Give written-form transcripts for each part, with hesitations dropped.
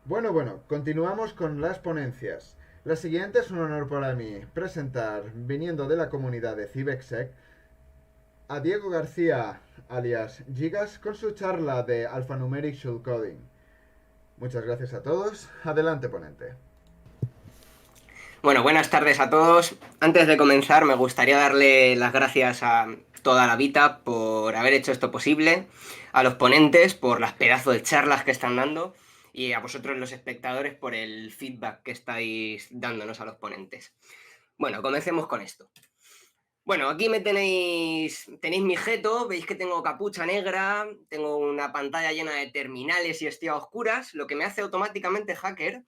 Bueno, continuamos con las ponencias. La siguiente es un honor para mí presentar, viniendo de la comunidad de Cibexec, a Diego García, alias Gigas, con su charla de Alphanumeric Shellcoding. Muchas gracias a todos. Adelante, ponente. Bueno, buenas tardes a todos. Antes de comenzar, me gustaría darle las gracias a toda la Vita por haber hecho esto posible, a los ponentes por las pedazos de charlas que están dando y a vosotros los espectadores por el feedback que estáis dándonos a los ponentes. Bueno, comencemos con esto. Bueno, aquí tenéis mi jeto, veis que tengo capucha negra, tengo una pantalla llena de terminales y estoy a oscuras, lo que me hace automáticamente hacker.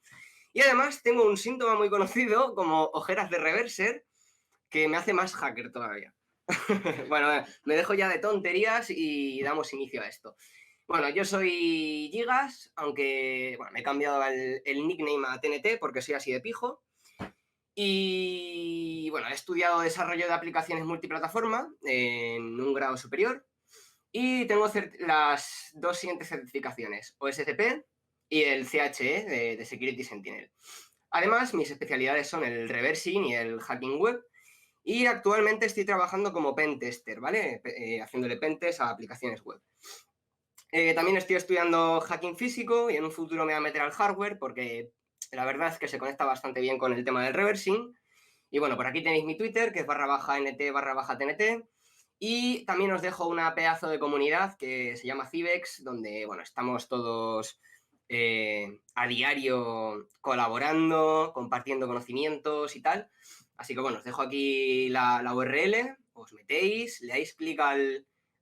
Y además tengo un síntoma muy conocido como ojeras de reverser que me hace más hacker todavía. Bueno, me dejo ya de tonterías y damos inicio a esto. Bueno, yo soy Gigas, aunque bueno, me he cambiado el nickname a TNT porque soy así de pijo. Y bueno, he estudiado desarrollo de aplicaciones multiplataforma en un grado superior y tengo las dos siguientes certificaciones, OSCP y el CHE de Security Sentinel. Además, mis especialidades son el reversing y el hacking web. Y actualmente estoy trabajando como pen tester, ¿vale? Haciéndole pentest a aplicaciones web. También estoy estudiando hacking físico y en un futuro me voy a meter al hardware porque la verdad es que se conecta bastante bien con el tema del reversing. Y bueno, por aquí tenéis mi Twitter, que es /nt/TNT. Y también os dejo una pedazo de comunidad que se llama Cibex, donde bueno, estamos todos a diario colaborando, compartiendo conocimientos y tal. Así que bueno, os dejo aquí la URL, os metéis, le dais clic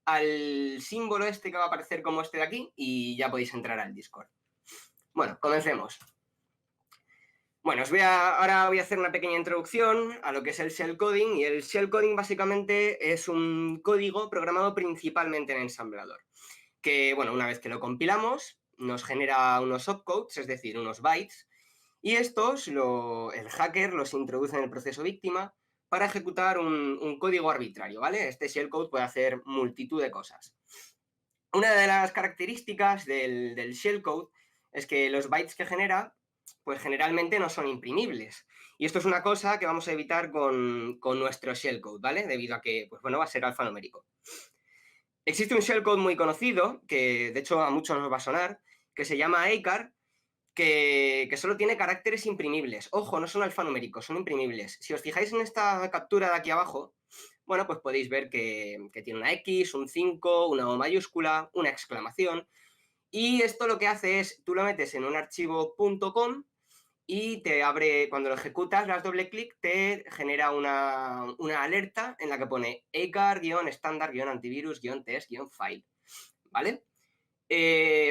al símbolo este que va a aparecer como este de aquí y ya podéis entrar al Discord. Bueno, comencemos. Bueno, ahora voy a hacer una pequeña introducción a lo que es el shellcoding y el shellcoding básicamente es un código programado principalmente en ensamblador, que bueno, una vez que lo compilamos nos genera unos opcodes, es decir, unos bytes, y el hacker los introduce en el proceso víctima para ejecutar un código arbitrario, ¿vale? Este shellcode puede hacer multitud de cosas. Una de las características del shellcode es que los bytes que genera, pues generalmente no son imprimibles. Y esto es una cosa que vamos a evitar con nuestro shellcode, ¿vale? Debido a que, pues bueno, va a ser alfanumérico. Existe un shellcode muy conocido, que de hecho a muchos nos va a sonar, que se llama ACAR, que solo tiene caracteres imprimibles. Ojo, no son alfanuméricos, son imprimibles. Si os fijáis en esta captura de aquí abajo, bueno, pues podéis ver que tiene una X, un 5, una O mayúscula, una exclamación. Y esto lo que hace es, tú lo metes en un archivo .com y te abre, cuando lo ejecutas, das doble clic, te genera una alerta en la que pone acar-standard-antivirus-test-file, ¿vale?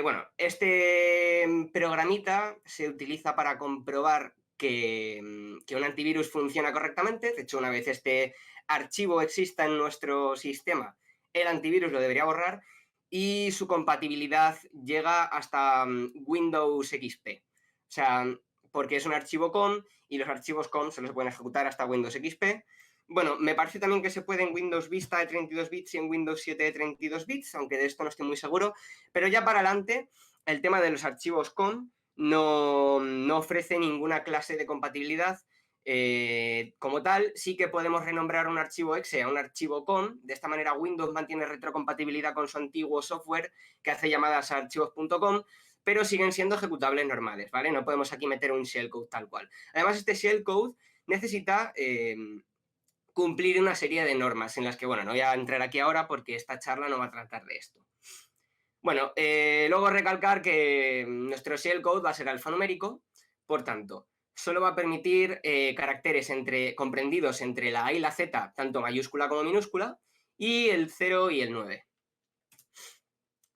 Bueno, este programita se utiliza para comprobar que un antivirus funciona correctamente. De hecho, una vez este archivo exista en nuestro sistema, el antivirus lo debería borrar y su compatibilidad llega hasta Windows XP. O sea, porque es un archivo COM y los archivos COM se los pueden ejecutar hasta Windows XP. Bueno, me parece también que se puede en Windows Vista de 32 bits y en Windows 7 de 32 bits, aunque de esto no estoy muy seguro. Pero ya para adelante, el tema de los archivos COM no ofrece ninguna clase de compatibilidad. Como tal, sí que podemos renombrar un archivo exe a un archivo COM. De esta manera, Windows mantiene retrocompatibilidad con su antiguo software que hace llamadas a archivos.com, pero siguen siendo ejecutables normales, ¿vale? No podemos aquí meter un shellcode tal cual. Además, este shellcode necesita cumplir una serie de normas en las que, bueno, no voy a entrar aquí ahora porque esta charla no va a tratar de esto. Bueno, luego recalcar que nuestro shellcode va a ser alfanumérico, por tanto, solo va a permitir caracteres comprendidos entre la A y la Z, tanto mayúscula como minúscula, y el 0 y el 9.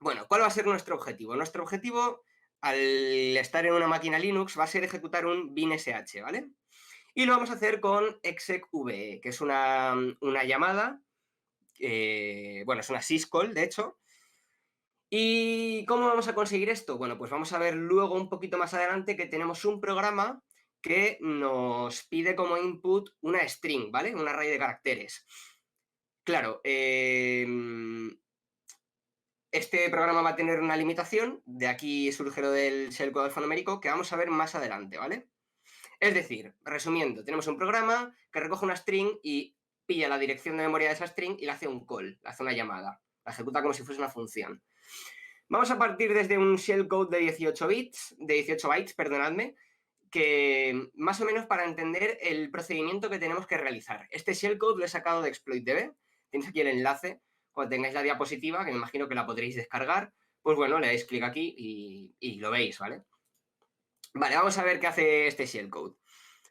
Bueno, ¿cuál va a ser nuestro objetivo? Nuestro objetivo, al estar en una máquina Linux, va a ser ejecutar un binsh, ¿vale? Y lo vamos a hacer con execve, que es una llamada, bueno, es una syscall, de hecho. ¿Y cómo vamos a conseguir esto? Bueno, pues vamos a ver luego un poquito más adelante que tenemos un programa que nos pide como input una string, ¿vale? Un array de caracteres. Claro, este programa va a tener una limitación, de aquí surge lo del shellcode alfanumérico, que vamos a ver más adelante, ¿vale? Es decir, resumiendo, tenemos un programa que recoge una string y pilla la dirección de memoria de esa string y le hace un call, le hace una llamada, la ejecuta como si fuese una función. Vamos a partir desde un shellcode de 18 bytes, perdonadme, que más o menos para entender el procedimiento que tenemos que realizar. Este shellcode lo he sacado de ExploitDB, tenéis aquí el enlace, cuando tengáis la diapositiva, que me imagino que la podréis descargar, pues bueno, le dais clic aquí y lo veis, ¿vale? Vale, vamos a ver qué hace este shellcode.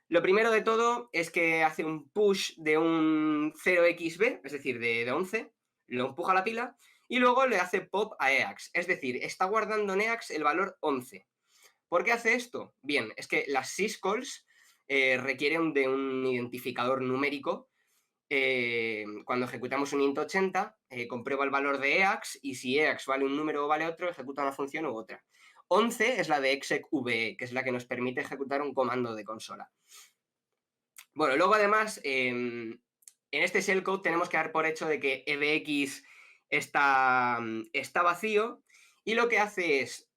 Lo primero de todo es que hace un push de un 0xb, es decir, de 11, lo empuja a la pila, y luego le hace pop a EAX, es decir, está guardando en EAX el valor 11. ¿Por qué hace esto? Bien, es que las syscalls requieren de un identificador numérico. Cuando ejecutamos un int80, comprueba el valor de EAX y si EAX vale un número o vale otro, ejecuta una función u otra. 11 es la de execve, que es la que nos permite ejecutar un comando de consola. Bueno, luego además, en este shellcode tenemos que dar por hecho de que EBX está vacío y lo que hace es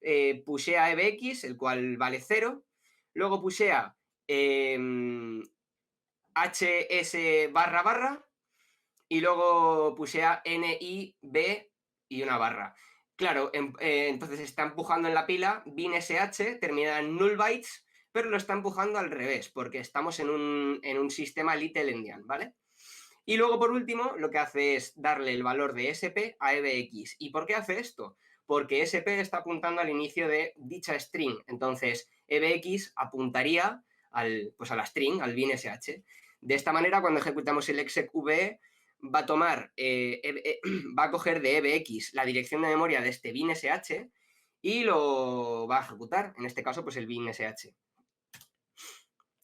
pushea EBX, el cual vale 0, luego pushea hs barra barra y luego pushea nib y una barra. Claro, entonces está empujando en la pila binsh, termina en null bytes, pero lo está empujando al revés, porque estamos en un sistema little endian, ¿vale? Y luego, por último, lo que hace es darle el valor de SP a EBX. ¿Y por qué hace esto? Porque SP está apuntando al inicio de dicha string. Entonces, EBX apuntaría pues a la string, al binsh. De esta manera, cuando ejecutamos el execve, va a tomar, va a coger de EBX la dirección de memoria de este binsh y lo va a ejecutar. En este caso, pues el binsh.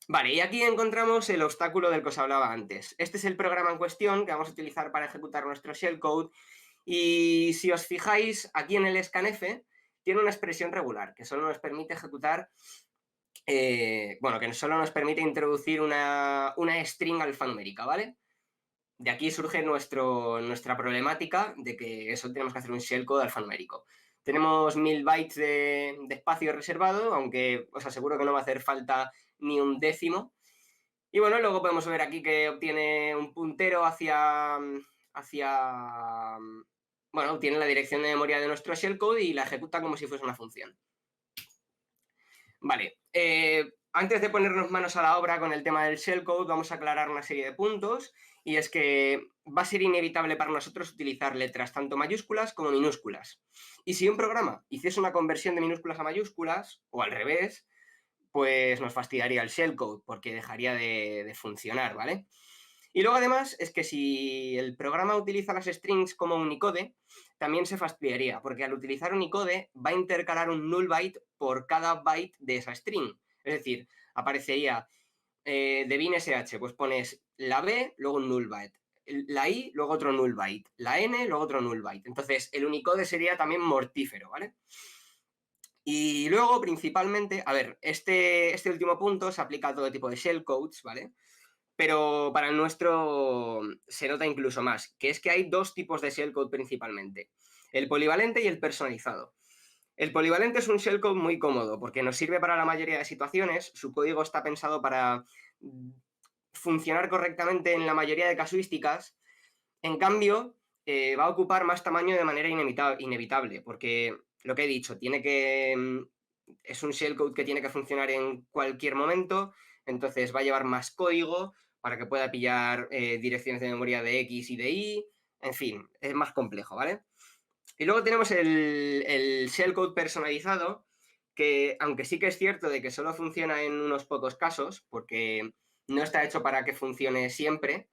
Vale, y aquí encontramos el obstáculo del que os hablaba antes. Este es el programa en cuestión que vamos a utilizar para ejecutar nuestro shellcode. Y si os fijáis, aquí en el scanf tiene una expresión regular que solo nos permite ejecutar, que solo nos permite introducir una string alfanumérica, ¿vale? De aquí surge nuestra problemática de que eso tenemos que hacer un shellcode alfanumérico. Tenemos 1000 bytes de espacio reservado, aunque os aseguro que no va a hacer falta ni un décimo. Y bueno, luego podemos ver aquí que obtiene un puntero obtiene la dirección de memoria de nuestro shellcode y la ejecuta como si fuese una función. Vale, antes de ponernos manos a la obra con el tema del shellcode, vamos a aclarar una serie de puntos, y es que va a ser inevitable para nosotros utilizar letras tanto mayúsculas como minúsculas. Y si un programa hiciese una conversión de minúsculas a mayúsculas, o al revés, pues nos fastidiaría el shellcode, porque dejaría de funcionar, ¿vale? Y luego además es que si el programa utiliza las strings como Unicode, también se fastidiaría, porque al utilizar Unicode va a intercalar un null byte por cada byte de esa string. Es decir, aparecería de binsh, pues pones la B, luego un null byte, la I, luego otro null byte, la N, luego otro null byte. Entonces, el Unicode sería también mortífero, ¿vale? Y luego, principalmente, a ver, este último punto se aplica a todo tipo de shellcodes, ¿vale? Pero para el nuestro se nota incluso más, que es que hay dos tipos de shellcode principalmente, el polivalente y el personalizado. El polivalente es un shellcode muy cómodo porque nos sirve para la mayoría de situaciones, su código está pensado para funcionar correctamente en la mayoría de casuísticas. En cambio, va a ocupar más tamaño de manera inevitable, porque lo que he dicho, es un shellcode que tiene que funcionar en cualquier momento, entonces va a llevar más código para que pueda pillar direcciones de memoria de X y de Y, en fin, es más complejo, ¿vale? Y luego tenemos el shellcode personalizado, que aunque sí que es cierto de que solo funciona en unos pocos casos, porque no está hecho para que funcione siempre,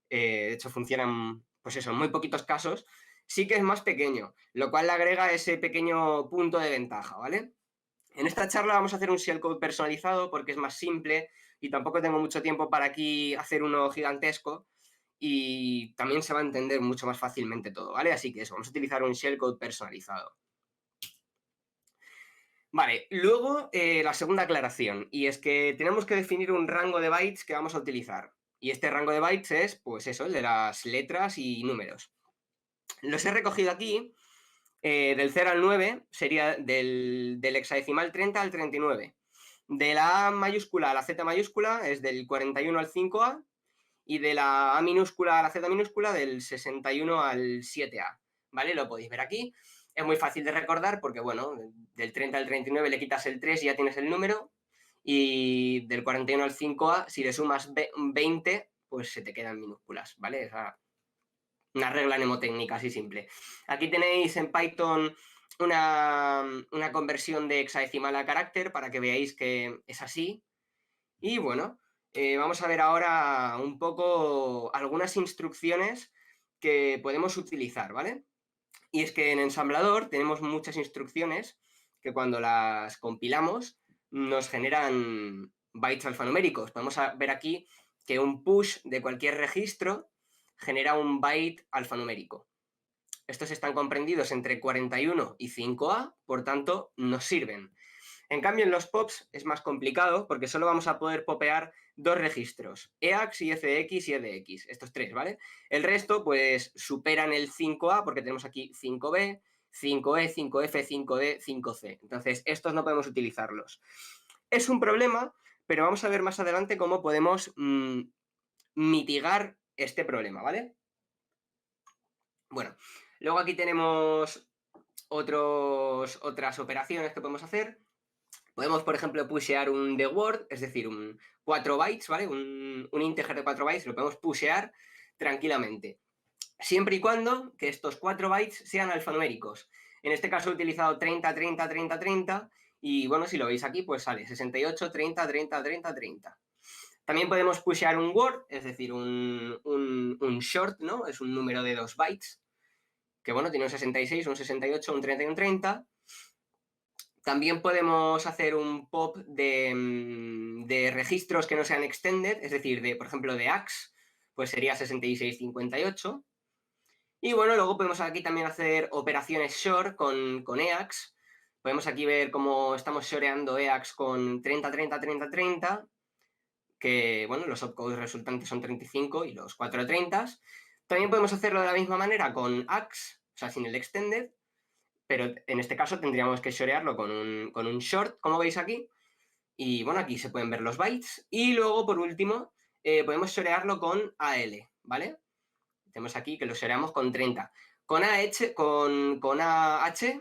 de hecho funcionan, pues eso, en muy poquitos casos, sí que es más pequeño, lo cual le agrega ese pequeño punto de ventaja, ¿vale? En esta charla vamos a hacer un shellcode personalizado porque es más simple y tampoco tengo mucho tiempo para aquí hacer uno gigantesco y también se va a entender mucho más fácilmente todo, ¿vale? Así que eso, vamos a utilizar un shellcode personalizado. Vale, luego la segunda aclaración, y es que tenemos que definir un rango de bytes que vamos a utilizar. Y este rango de bytes es, pues eso, el de las letras y números. Los he recogido aquí Del 0 al 9 sería del hexadecimal 30 al 39. De la A mayúscula a la Z mayúscula es del 41 al 5A, y de la A minúscula a la Z minúscula del 61 al 7A, ¿vale? Lo podéis ver aquí. Es muy fácil de recordar porque, bueno, del 30 al 39 le quitas el 3 y ya tienes el número, y del 41 al 5A, si le sumas 20, pues se te quedan minúsculas, ¿vale? O sea, una regla mnemotécnica así simple. Aquí tenéis en Python una conversión de hexadecimal a carácter para que veáis que es así. Y bueno, vamos a ver ahora un poco algunas instrucciones que podemos utilizar, ¿vale? Y es que en ensamblador tenemos muchas instrucciones que cuando las compilamos nos generan bytes alfanuméricos. Vamos a ver aquí que un push de cualquier registro genera un byte alfanumérico. Estos están comprendidos entre 41 y 5A, por tanto, nos sirven. En cambio, en los pops es más complicado porque solo vamos a poder popear dos registros, EAX y FX y EDX, estos tres, ¿vale? El resto, pues, superan el 5A porque tenemos aquí 5B, 5E, 5F, 5D, 5C. Entonces, estos no podemos utilizarlos. Es un problema, pero vamos a ver más adelante cómo podemos mitigar este problema, ¿vale? Bueno, luego aquí tenemos otras operaciones que podemos hacer. Podemos, por ejemplo, pushear un the word, es decir, 4 bytes, ¿vale? Un integer de 4 bytes, lo podemos pushear tranquilamente. Siempre y cuando que estos 4 bytes sean alfanuméricos. En este caso he utilizado 30, 30, 30, 30, y bueno, si lo veis aquí, pues sale 68, 30, 30, 30, 30. También podemos pushear un word, es decir, un short, ¿no? Es un número de 2 bytes, que bueno, tiene un 66, un 68, un 30 y un 30. También podemos hacer un pop de registros que no sean extended, es decir, por ejemplo, de AX, pues sería 6658. Y bueno, luego podemos aquí también hacer operaciones short con EAX. Podemos aquí ver cómo estamos shoreando EAX con 30, 30, 30, 30, que bueno, los opcodes resultantes son 35 y los 4 30. También podemos hacerlo de la misma manera con AX, o sea, sin el extended, pero en este caso tendríamos que shorearlo con un short, como veis aquí. Y bueno, aquí se pueden ver los bytes. Y luego, por último, podemos shorearlo con AL, ¿vale? Tenemos aquí que lo shoreamos con 30. Con AH,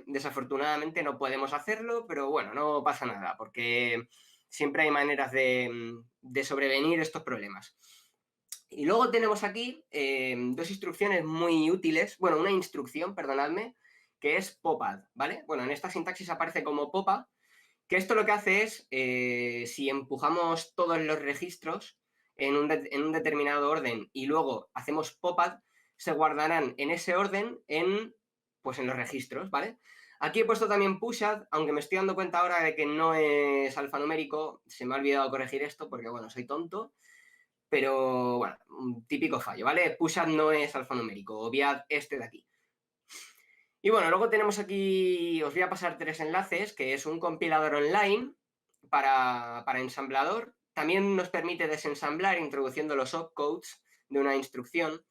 desafortunadamente no podemos hacerlo, pero bueno, no pasa nada, porque siempre hay maneras de sobrevenir estos problemas. Y luego tenemos aquí dos instrucciones muy útiles, bueno, una instrucción, perdonadme, que es popad, ¿vale? Bueno, en esta sintaxis aparece como popa, que esto lo que hace es, si empujamos todos los registros en un determinado orden y luego hacemos popad, se guardarán en ese orden pues en los registros, ¿vale? Aquí he puesto también pushad, aunque me estoy dando cuenta ahora de que no es alfanumérico, se me ha olvidado corregir esto porque, bueno, soy tonto, pero, bueno, un típico fallo, ¿vale? Pushad no es alfanumérico, obviad este de aquí. Y bueno, luego tenemos aquí, os voy a pasar 3 enlaces, que es un compilador online para ensamblador. También nos permite desensamblar introduciendo los opcodes de una instrucción.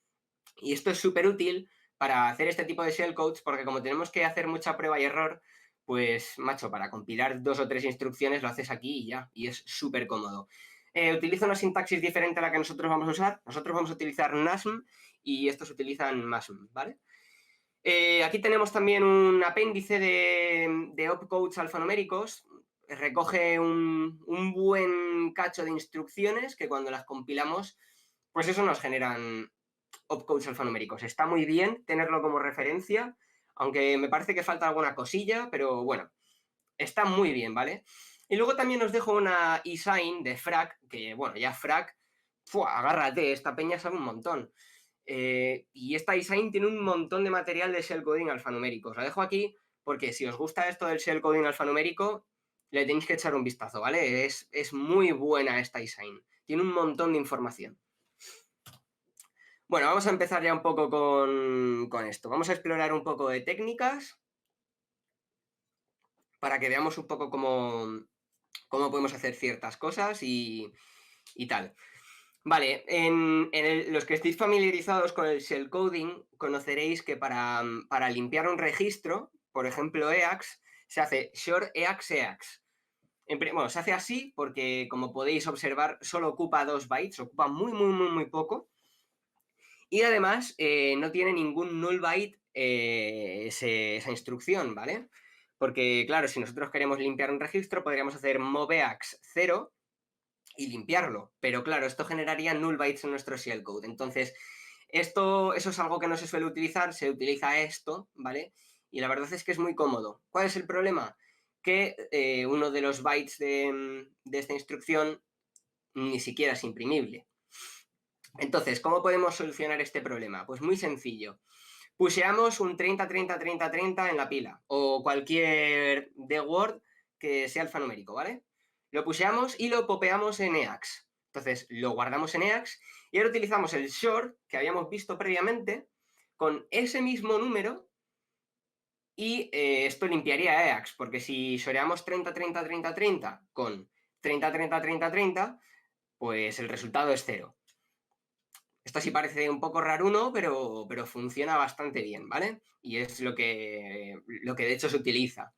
Y esto es súper útil para hacer este tipo de shellcodes, porque como tenemos que hacer mucha prueba y error, pues, macho, para compilar 2 o 3 instrucciones lo haces aquí y ya, y es súper cómodo. Utiliza una sintaxis diferente a la que nosotros vamos a usar. Nosotros vamos a utilizar NASM y estos utilizan MASM, ¿vale? Aquí tenemos también un apéndice de opcodes alfanuméricos. Recoge un buen cacho de instrucciones que cuando las compilamos, pues eso nos generan opcodes alfanuméricos. Está muy bien tenerlo como referencia, aunque me parece que falta alguna cosilla, pero bueno, está muy bien, ¿vale? Y luego también os dejo una eSign de Frac, que bueno, ya Frac, agárrate, esta peña sabe un montón. Y esta eSign tiene un montón de material de shellcoding alfanumérico. Os la dejo aquí porque si os gusta esto del shellcoding alfanumérico, le tenéis que echar un vistazo, ¿vale? Es muy buena esta eSign. Tiene un montón de información. Bueno, vamos a empezar ya un poco con esto. Vamos a explorar un poco de técnicas para que veamos un poco cómo podemos hacer ciertas cosas y tal. Vale, los que estéis familiarizados con el shellcoding, conoceréis que para limpiar un registro, por ejemplo, EAX, se hace short EAX EAX. Bueno, se hace así porque, como podéis observar, solo ocupa 2 bytes, ocupa muy poco. Y además no tiene ningún null byte esa instrucción, ¿vale? Porque, claro, si nosotros queremos limpiar un registro, podríamos hacer moveax 0 y limpiarlo. Pero, claro, esto generaría null bytes en nuestro shellcode. Entonces, eso es algo que no se suele utilizar, se utiliza esto, ¿vale? Y la verdad es que es muy cómodo. ¿Cuál es el problema? Que uno de los bytes de esta instrucción ni siquiera es imprimible. Entonces, ¿cómo podemos solucionar este problema? Pues muy sencillo. Pusheamos un 30-30-30-30 en la pila o cualquier de Word que sea alfanumérico, ¿vale? Lo pusheamos y lo popeamos en EAX. Entonces, lo guardamos en EAX y ahora utilizamos el short que habíamos visto previamente con ese mismo número y esto limpiaría EAX, porque si shoreamos 30-30-30-30 con 30-30-30-30, pues el resultado es 0. Esto sí parece un poco raruno, pero funciona bastante bien, ¿vale? Y es lo que de hecho se utiliza.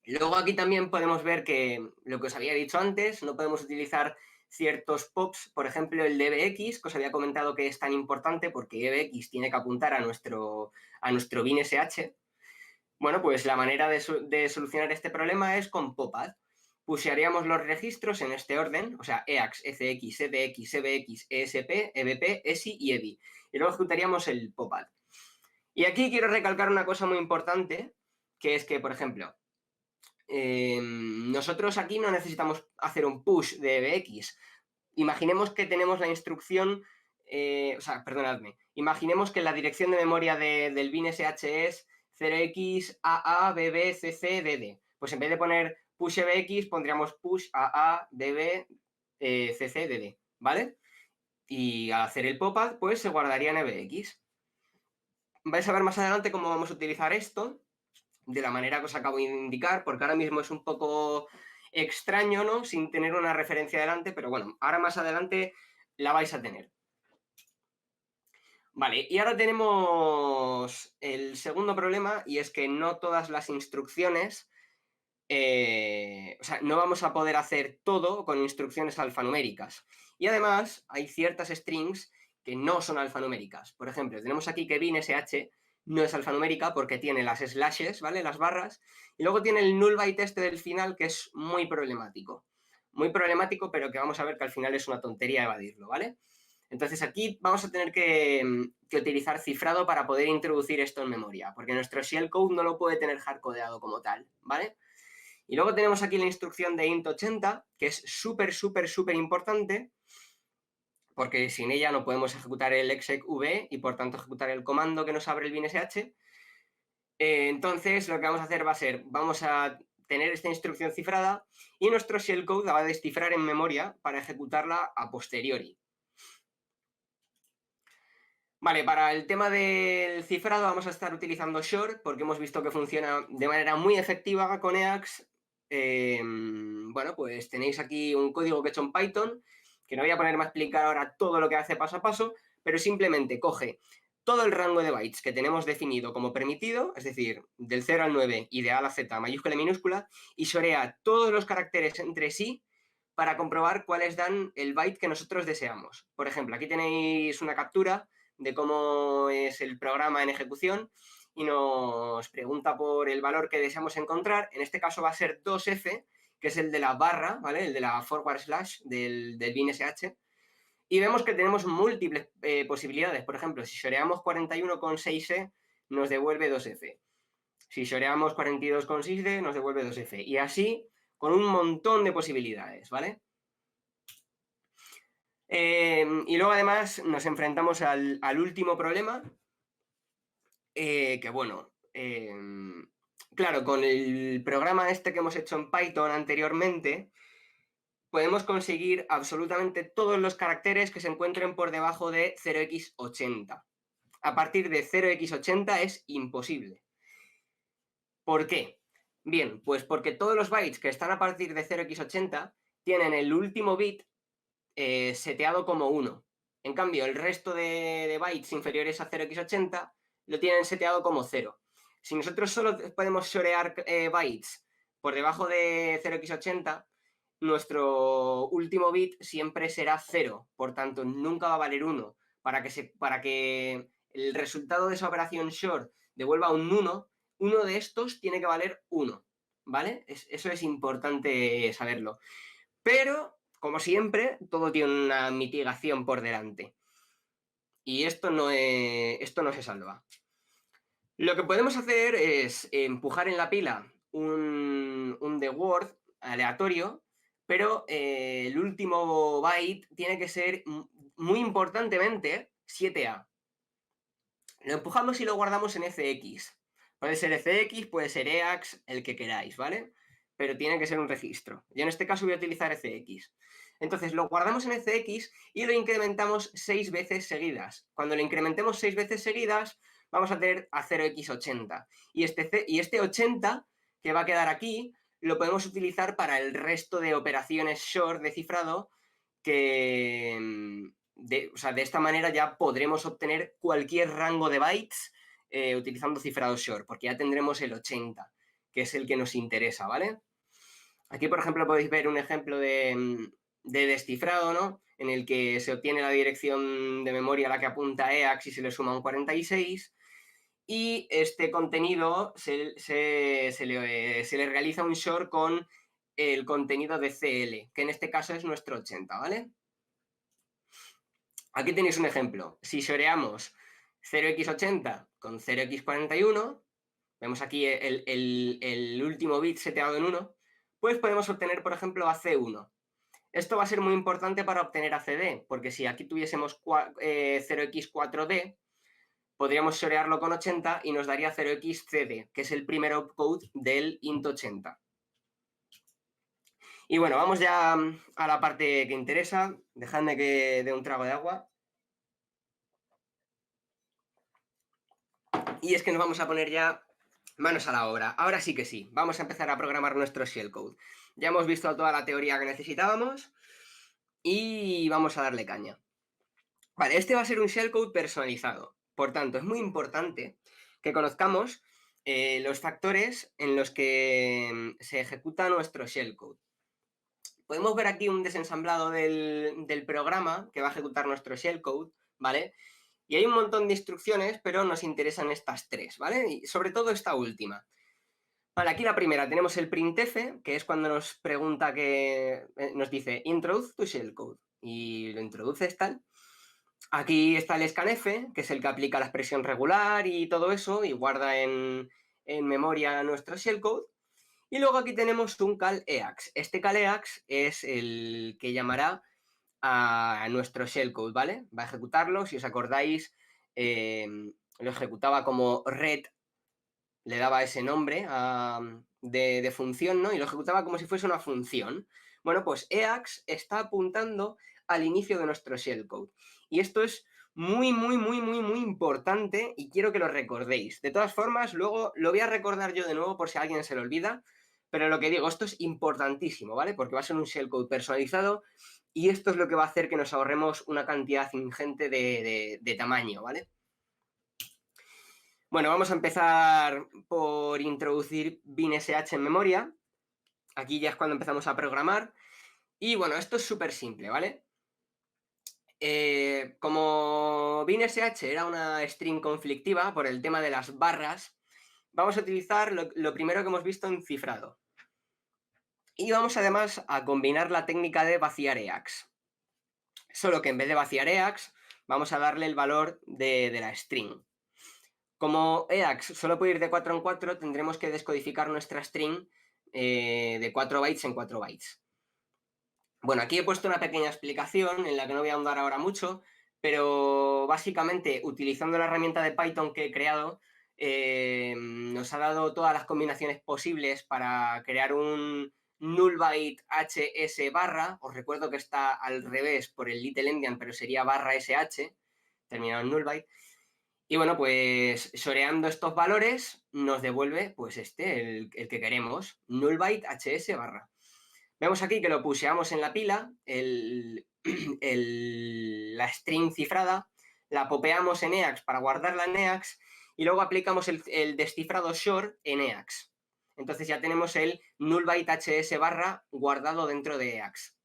Luego aquí también podemos ver que lo que os había dicho antes, no podemos utilizar ciertos pops, por ejemplo el de EBX, que os había comentado que es tan importante porque EBX tiene que apuntar a nuestro bin SH. Bueno, pues la manera de solucionar este problema es con POPAD. Pushearíamos los registros en este orden, o sea, EAX, ECX, EBX, EBX, ESP, EBP, ESI y EDI. Y luego ejecutaríamos el POPAD. Y aquí quiero recalcar una cosa muy importante, que es que, por ejemplo, nosotros aquí no necesitamos hacer un push de EBX. Imaginemos que tenemos la instrucción, perdonadme, imaginemos que la dirección de memoria del bin SH es 0xAABBCCDD. Pues en vez de poner push EBX, pondríamos push AABB CCDD, ¿vale? Y al hacer el popad, pues se guardaría en EBX. Vais a ver más adelante cómo vamos a utilizar esto, de la manera que os acabo de indicar, porque ahora mismo es un poco extraño, ¿no? Sin tener una referencia delante, pero bueno, ahora más adelante la vais a tener. Vale, y ahora tenemos el segundo problema, y es que no todas las instrucciones, no vamos a poder hacer todo con instrucciones alfanuméricas. Y además hay ciertas strings que no son alfanuméricas. Por ejemplo, tenemos aquí que bin sh no es alfanumérica porque tiene las slashes, ¿vale? Las barras, y luego tiene el null byte este del final que es muy problemático. Muy problemático, pero que vamos a ver que al final es una tontería evadirlo, ¿vale? Entonces aquí vamos a tener que utilizar cifrado para poder introducir esto en memoria, porque nuestro shellcode no lo puede tener hardcodeado como tal, ¿vale? Y luego tenemos aquí la instrucción de int80, que es súper importante, porque sin ella no podemos ejecutar el execv y por tanto ejecutar el comando que nos abre el bin sh. Entonces lo que vamos a hacer va a ser, vamos a tener esta instrucción cifrada y nuestro shellcode la va a descifrar en memoria para ejecutarla a posteriori. Vale, para el tema del cifrado vamos a estar utilizando short porque hemos visto que funciona de manera muy efectiva con EAX. Bueno, pues tenéis aquí un código que he hecho en Python, que no voy a ponerme a explicar ahora todo lo que hace paso a paso, pero simplemente coge todo el rango de bytes que tenemos definido como permitido, es decir, del 0 al 9 y de A a la Z mayúscula y minúscula, y shorea todos los caracteres entre sí para comprobar cuáles dan el byte que nosotros deseamos. Por ejemplo, aquí tenéis una captura de cómo es el programa en ejecución y nos pregunta por el valor que deseamos encontrar. En este caso va a ser 2F, que es el de la barra, ¿vale? El de la forward slash del bin sh. Y vemos que tenemos múltiples posibilidades. Por ejemplo, si shoreamos 41,6E, nos devuelve 2F. Si shoreamos 42,6D, nos devuelve 2F. Y así con un montón de posibilidades, ¿vale? Y luego además nos enfrentamos al último problema, que bueno, claro, con el programa este que hemos hecho en Python anteriormente, podemos conseguir absolutamente todos los caracteres que se encuentren por debajo de 0x80. A partir de 0x80 es imposible. ¿Por qué? Bien, pues porque todos los bytes que están a partir de 0x80 tienen el último bit seteado como 1. En cambio, el resto de bytes inferiores a 0x80 lo tienen seteado como 0. Si nosotros solo podemos shorear bytes por debajo de 0x80, nuestro último bit siempre será 0, por tanto nunca va a valer 1. Para que el resultado de esa operación short devuelva un 1, uno de estos tiene que valer 1, ¿vale? Eso es importante saberlo. Pero, como siempre, todo tiene una mitigación por delante. Y esto no se salva. Lo que podemos hacer es empujar en la pila un The Word aleatorio, pero el último byte tiene que ser muy importantemente 7A. Lo empujamos y lo guardamos en ECX. Puede ser ECX, puede ser EAX, el que queráis, ¿vale? Pero tiene que ser un registro. Yo en este caso voy a utilizar ECX. Entonces lo guardamos en ECX y lo incrementamos 6 veces seguidas. Cuando lo incrementemos 6 veces seguidas, vamos a tener a 0x80. Y este 80 que va a quedar aquí, lo podemos utilizar para el resto de operaciones short de cifrado que... de esta manera ya podremos obtener cualquier rango de bytes utilizando cifrado short, porque ya tendremos el 80, que es el que nos interesa, ¿vale? Aquí, por ejemplo, podéis ver un ejemplo de descifrado, ¿no? En el que se obtiene la dirección de memoria a la que apunta EAX y se le suma un 46, y este contenido se le realiza un short con el contenido de CL, que en este caso es nuestro 80, ¿vale? Aquí tenéis un ejemplo. Si shoreamos 0x80 con 0x41, vemos aquí el último bit seteado en 1, pues podemos obtener, por ejemplo, AC1. Esto va a ser muy importante para obtener ACD, porque si aquí tuviésemos 0x4D, podríamos shorearlo con 80 y nos daría 0xCD, que es el primer opcode del int80. Y bueno, vamos ya a la parte que interesa. Dejadme que dé un trago de agua. Y es que nos vamos a poner ya manos a la obra. Ahora sí que sí, vamos a empezar a programar nuestro shellcode. Ya hemos visto toda la teoría que necesitábamos y vamos a darle caña. Vale, este va a ser un shellcode personalizado. Por tanto, es muy importante que conozcamos los factores en los que se ejecuta nuestro shellcode. Podemos ver aquí un desensamblado del programa que va a ejecutar nuestro shellcode, ¿vale? Y hay un montón de instrucciones, pero nos interesan estas tres, ¿vale? Y sobre todo esta última. Vale, aquí la primera tenemos el printf, que es cuando nos pregunta nos dice introduce tu shellcode y lo introduces tal. Aquí está el scanf, que es el que aplica la expresión regular y todo eso y guarda en memoria nuestro shellcode. Y luego aquí tenemos un cal EAX. Este cal EAX es el que llamará a nuestro shellcode, ¿vale? Va a ejecutarlo, si os acordáis, lo ejecutaba como red, le daba ese nombre de función, ¿no? Y lo ejecutaba como si fuese una función. Bueno, pues EAX está apuntando al inicio de nuestro shellcode. Y esto es muy, muy, muy, muy, muy importante y quiero que lo recordéis. De todas formas, luego lo voy a recordar yo de nuevo por si a alguien se lo olvida, pero lo que digo, esto es importantísimo, ¿vale? Porque va a ser un shellcode personalizado y esto es lo que va a hacer que nos ahorremos una cantidad ingente de tamaño, ¿vale? Bueno, vamos a empezar por introducir binsh en memoria. Aquí ya es cuando empezamos a programar. Y bueno, esto es súper simple, ¿vale? Como binsh era una string conflictiva por el tema de las barras, vamos a utilizar lo primero que hemos visto en cifrado. Y vamos además a combinar la técnica de vaciar EAX. Solo que en vez de vaciar EAX, vamos a darle el valor de la string. Como EAX solo puede ir de 4 en 4, tendremos que descodificar nuestra string de 4 bytes en 4 bytes. Bueno, aquí he puesto una pequeña explicación en la que no voy a ahondar ahora mucho, pero básicamente utilizando la herramienta de Python que he creado, nos ha dado todas las combinaciones posibles para crear un nullbyte hs barra. Os recuerdo que está al revés por el little endian, pero sería barra sh, terminado en nullbyte. Y bueno, pues shoreando estos valores nos devuelve pues el que queremos, nullbyte hs barra. Vemos aquí que lo puseamos en la pila, la string cifrada, la popeamos en EAX para guardarla en EAX y luego aplicamos el descifrado short en EAX. Entonces ya tenemos el null byte HS barra guardado dentro de EAX.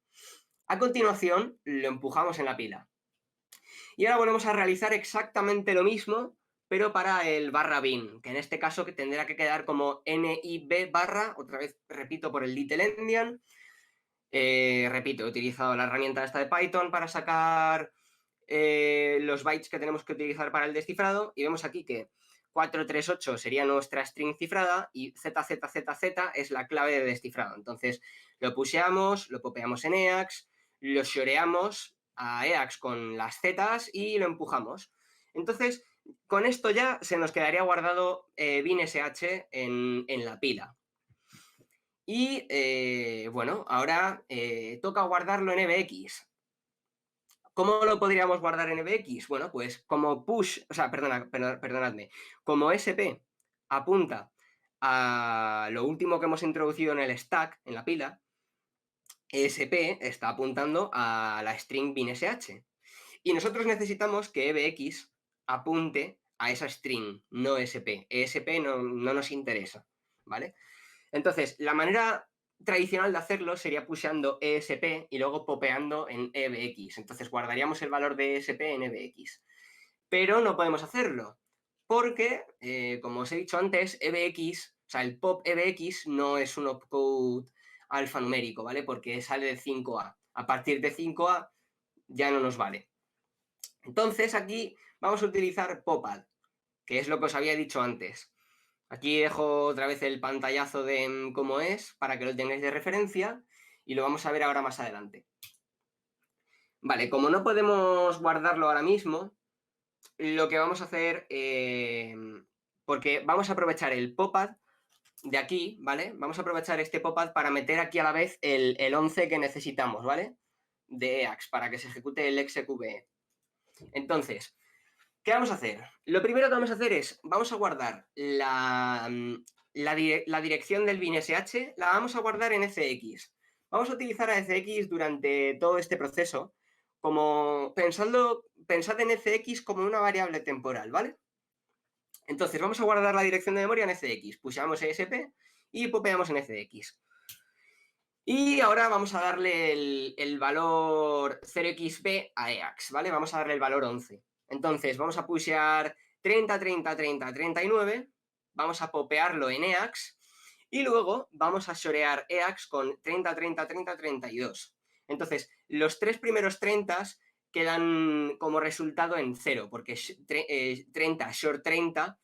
A continuación, lo empujamos en la pila. Y ahora volvemos a realizar exactamente lo mismo, pero para el barra bin, que en este caso que tendrá que quedar como NIB barra, otra vez repito por el little endian. Repito, he utilizado la herramienta esta de Python para sacar los bytes que tenemos que utilizar para el descifrado, y vemos aquí que 438 sería nuestra string cifrada y ZZZZ es la clave de descifrado. Entonces lo pusheamos, lo popeamos en EAX, lo shoreamos a EAX con las zetas y lo empujamos. Entonces, con esto ya se nos quedaría guardado binsh en la pila. Y bueno, ahora toca guardarlo en EBX. ¿Cómo lo podríamos guardar en EBX? Bueno, pues como push, o sea, perdonadme, como SP apunta a lo último que hemos introducido en el stack, en la pila, ESP está apuntando a la string binsh. Y nosotros necesitamos que EBX apunte a esa string, no SP. ESP no nos interesa, ¿vale? Entonces, la manera tradicional de hacerlo sería pusheando ESP y luego popeando en EBX. Entonces guardaríamos el valor de ESP en EBX. Pero no podemos hacerlo porque, como os he dicho antes, EBX, o sea, el pop EBX no es un opcode alfanumérico, ¿vale? Porque sale de 5A. A partir de 5A ya no nos vale. Entonces aquí vamos a utilizar popad, que es lo que os había dicho antes. Aquí dejo otra vez el pantallazo de cómo es para que lo tengáis de referencia y lo vamos a ver ahora más adelante. Vale, como no podemos guardarlo ahora mismo, lo que vamos a hacer, porque vamos a aprovechar el popad de aquí, ¿vale? Vamos a aprovechar este popad para meter aquí a la vez el 11 que necesitamos, ¿vale? De EAX, para que se ejecute el execve. Entonces, ¿qué vamos a hacer? Lo primero que vamos a hacer es, vamos a guardar la dirección del binsh, la vamos a guardar en ECX. Vamos a utilizar a ECX durante todo este proceso, como pensad en ECX como una variable temporal, ¿vale? Entonces vamos a guardar la dirección de memoria en ECX, pusheamos ESP y popeamos en ECX. Y ahora vamos a darle el valor 0xb a EAX, ¿vale? Vamos a darle el valor 11. Entonces vamos a pushear 30, 30, 30, 39, vamos a popearlo en EAX y luego vamos a shorear EAX con 30, 30, 30, 32. Entonces, los tres primeros 30 quedan como resultado en 0, porque 30 short 30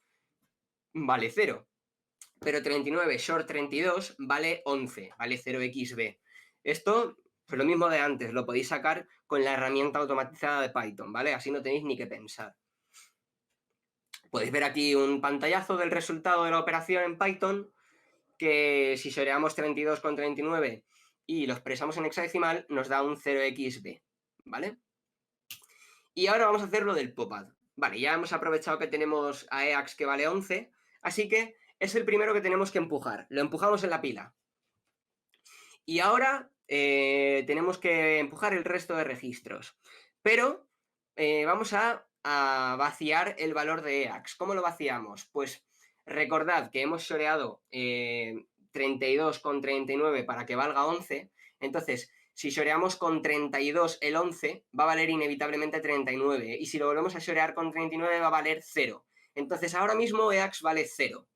vale 0. Pero 39 short 32 vale 11, vale 0xb. Esto, pues lo mismo de antes, lo podéis sacar con la herramienta automatizada de Python, ¿vale? Así no tenéis ni que pensar. Podéis ver aquí un pantallazo del resultado de la operación en Python, que si shoreamos 32 con 39 y lo expresamos en hexadecimal, nos da un 0xb, ¿vale? Y ahora vamos a hacer lo del popad. Vale, ya hemos aprovechado que tenemos a EAX que vale 11, así que es el primero que tenemos que empujar. Lo empujamos en la pila. Y ahora tenemos que empujar el resto de registros. Pero vamos a vaciar el valor de EAX. ¿Cómo lo vaciamos? Pues recordad que hemos shoreado 32 con 39 para que valga 11. Entonces, si shoreamos con 32 el 11, va a valer inevitablemente 39. Y si lo volvemos a shorear con 39, va a valer 0. Entonces, ahora mismo EAX vale 0.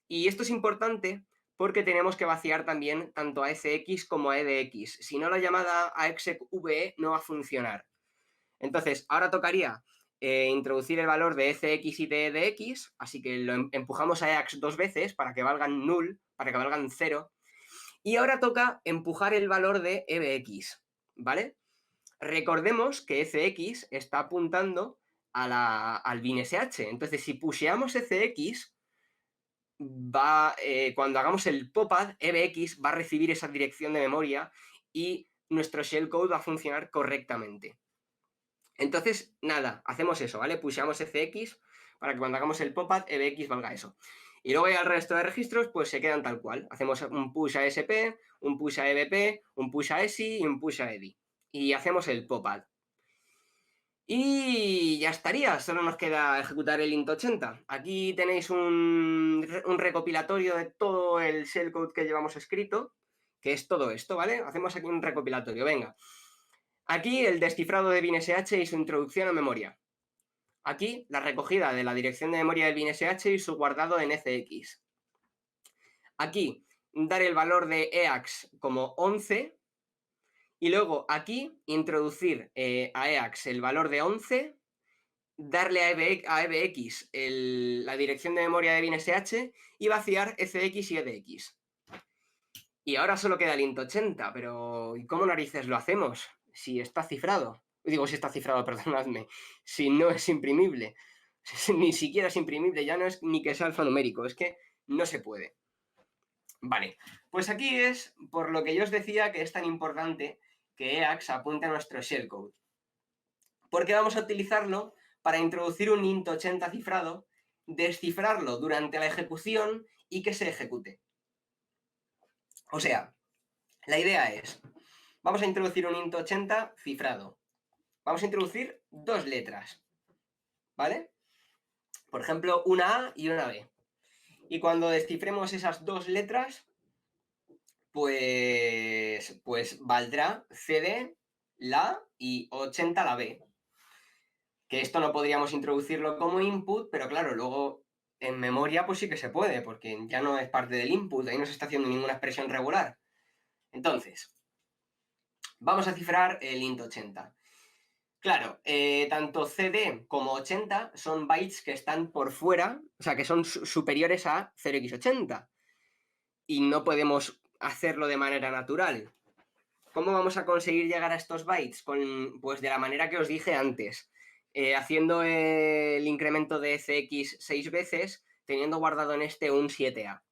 Y esto es importante porque tenemos que vaciar también tanto a ECX como a EDX. Si no, la llamada a execve no va a funcionar. Entonces, ahora tocaría introducir el valor de ECX y de EDX, así que lo empujamos a EAX dos veces para que valgan null, para que valgan 0. Y ahora toca empujar el valor de EBX, ¿vale? Recordemos que ECX está apuntando al binsh. Entonces, si pusheamos ECX, cuando hagamos el popad, EBX va a recibir esa dirección de memoria y nuestro shellcode va a funcionar correctamente. Entonces, nada, hacemos eso, ¿vale? Pusheamos ECX para que cuando hagamos el popad, EBX valga eso. Y luego ya el resto de registros, pues se quedan tal cual. Hacemos un push a SP, un push a EBP, un push a ESI y un push a EDI. Y hacemos el popad. Y ya estaría, solo nos queda ejecutar el int80. Aquí tenéis un recopilatorio de todo el shellcode que llevamos escrito, que es todo esto, ¿vale? Hacemos aquí un recopilatorio, venga. Aquí el descifrado de binsh y su introducción a memoria. Aquí la recogida de la dirección de memoria del binsh y su guardado en ECX. Aquí dar el valor de EAX como 11 y luego aquí introducir a EAX el valor de 11, darle a EBX la dirección de memoria de binsh y vaciar ECX y EDX. Y ahora solo queda el int80, pero ¿y cómo narices lo hacemos? Si está cifrado. Digo, si está cifrado, perdonadme. Si no es imprimible. Ni siquiera es imprimible, ya no es ni que sea alfanumérico, es que no se puede. Vale, pues aquí es por lo que yo os decía que es tan importante que EAX apunte a nuestro shellcode. Porque vamos a utilizarlo para introducir un int80 cifrado, descifrarlo durante la ejecución y que se ejecute. O sea, la idea es, vamos a introducir un int80 cifrado. Vamos a introducir 2 letras, ¿vale? Por ejemplo, una A y una B. Y cuando descifremos esas 2 letras, pues valdrá CD la A y 80 la B. Que esto no podríamos introducirlo como input, pero claro, luego en memoria pues sí que se puede, porque ya no es parte del input, ahí no se está haciendo ninguna expresión regular. Entonces, vamos a cifrar el int80. Claro, tanto CD como 80 son bytes que están por fuera, o sea, que son superiores a 0x80. Y no podemos hacerlo de manera natural. ¿Cómo vamos a conseguir llegar a estos bytes? Pues de la manera que os dije antes. Haciendo el incremento de CX 6 veces, teniendo guardado en este un 7A.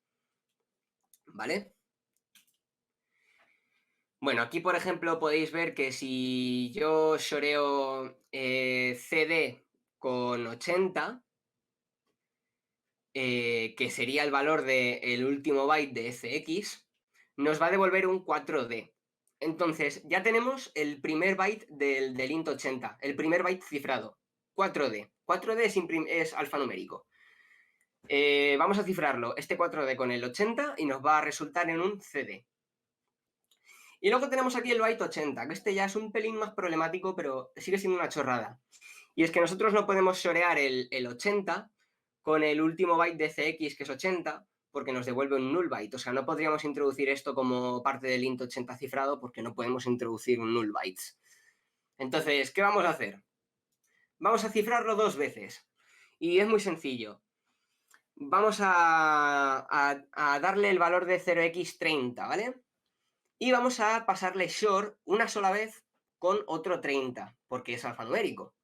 ¿Vale? Bueno, aquí por ejemplo podéis ver que si yo shoreo CD con 80, que sería el valor del último byte de CX, nos va a devolver un 4D. Entonces, ya tenemos el primer byte del int80, el primer byte cifrado, 4D. 4D es alfanumérico. Vamos a cifrarlo, este 4D con el 80, y nos va a resultar en un CD. Y luego tenemos aquí el byte 80, que este ya es un pelín más problemático, pero sigue siendo una chorrada. Y es que nosotros no podemos shorear el 80 con el último byte de CX, que es 80, porque nos devuelve un null byte. O sea, no podríamos introducir esto como parte del int80 cifrado porque no podemos introducir un null bytes. Entonces, ¿qué vamos a hacer? Vamos a cifrarlo 2 veces. Y es muy sencillo. Vamos a darle el valor de 0x30, ¿vale? Y vamos a pasarle short una sola vez con otro 30, porque es alfanumérico.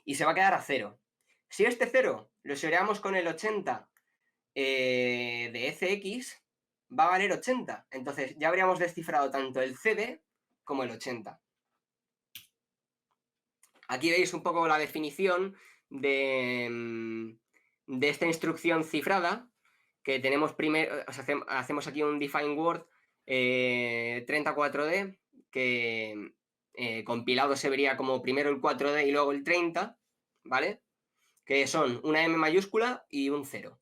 Y se va a quedar a 0. Si este 0 lo shoreamos con el 80 de ECX, va a valer 80. Entonces ya habríamos descifrado tanto el CD como el 80. Aquí veis un poco la definición de esta instrucción cifrada, que tenemos primero, o sea, hacemos aquí un define word 34D, que compilado se vería como primero el 4D y luego el 30, ¿vale? Que son una M mayúscula y un 0.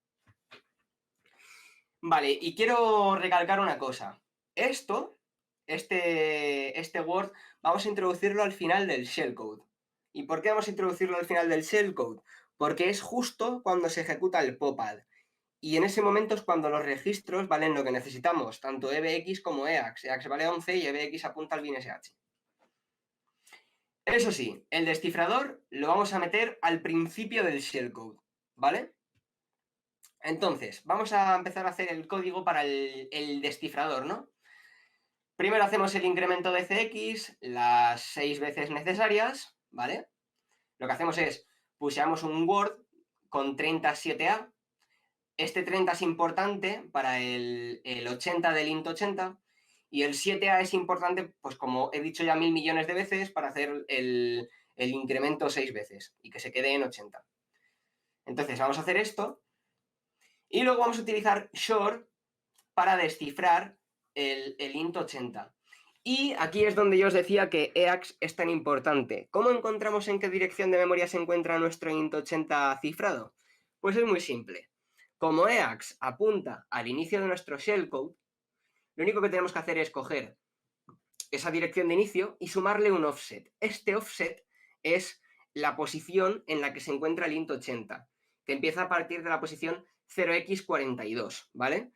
Vale, y quiero recalcar una cosa. Este Word, vamos a introducirlo al final del shellcode. ¿Y por qué vamos a introducirlo al final del shellcode? Porque es justo cuando se ejecuta el popad. Y en ese momento es cuando los registros valen lo que necesitamos, tanto EBX como EAX. EAX vale 11 y EBX apunta al binsh. Eso sí, el descifrador lo vamos a meter al principio del shellcode, ¿vale? Entonces, vamos a empezar a hacer el código para el descifrador, ¿no? Primero hacemos el incremento de CX las 6 veces necesarias, ¿vale? Lo que hacemos es, pusheamos un Word con 37A. Este 30 es importante para el 80 del int80 y el 7A es importante, pues como he dicho ya 1000 millones de veces, para hacer el incremento 6 veces y que se quede en 80. Entonces vamos a hacer esto y luego vamos a utilizar short para descifrar el int80. Y aquí es donde yo os decía que EAX es tan importante. ¿Cómo encontramos en qué dirección de memoria se encuentra nuestro int80 cifrado? Pues es muy simple. Como EAX apunta al inicio de nuestro shellcode, lo único que tenemos que hacer es coger esa dirección de inicio y sumarle un offset. Este offset es la posición en la que se encuentra el int80, que empieza a partir de la posición 0x42, ¿vale?